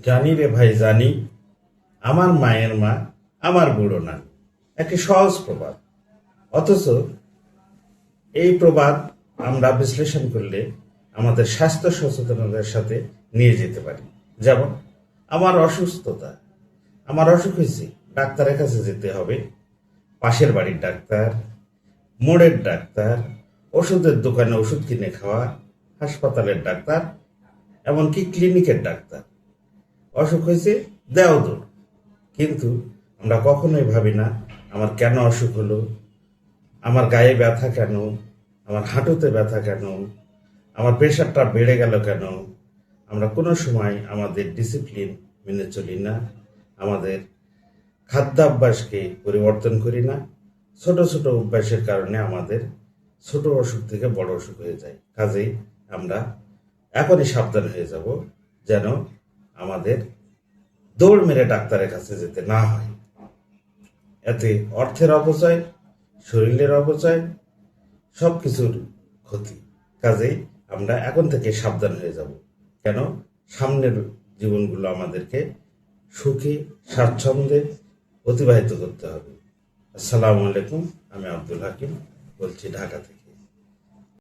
জানি রে ভাই জানি, আমার মায়ের মা আমার বুড়ো নানি। একটি সহজ প্রবাদ, অথচ এই প্রবাদ আমরা বিশ্লেষণ করলে আমাদের স্বাস্থ্য সচেতনতার সাথে নিয়ে যেতে পারি। যেমন, আমার অসুস্থতা, আমার অসুখ হয়েছে, ডাক্তারের কাছে যেতে হবে। পাশের বাড়ির ডাক্তার, মোড়ের ডাক্তার, ওষুধের দোকানে ওষুধ কিনে খাওয়া, হাসপাতালের ডাক্তার, এমনকি ক্লিনিকের ডাক্তার। অসুখ হয়েছে, দেও দূর। কিন্তু আমরা কখনোই ভাবি না আমার কেন অসুখ হলো, আমার গায়ে ব্যথা কেন, আমার হাঁটুতে ব্যথা কেন, আমার প্রেশারটা বেড়ে গেল কেন। আমরা কোনো সময় আমাদের ডিসিপ্লিন মেনে চলি না, আমাদের খাদ্যাভ্যাসকে পরিবর্তন করি না। ছোট ছোট অভ্যাসের কারণে আমাদের ছোট অসুখ থেকে বড় অসুখ হয়ে যায়। কাজেই আমরা এখনই সাবধান হয়ে যাব, যেন আমাদের দৌড় মেরে ডাক্তারের কাছে যেতে না হয়। এতে অর্থের অপচয়, শরীরের অপচয়, সব কিছুর ক্ষতি। কাজেই আমরা এখন থেকে সাবধান হয়ে যাব, কেন সামনের জীবনগুলো আমাদেরকে সুখে স্বাচ্ছন্দ্যে অতিবাহিত করতে হবে। আসসালামু আলাইকুম, আমি আব্দুল হাকিম বলছি, ঢাকা থেকে।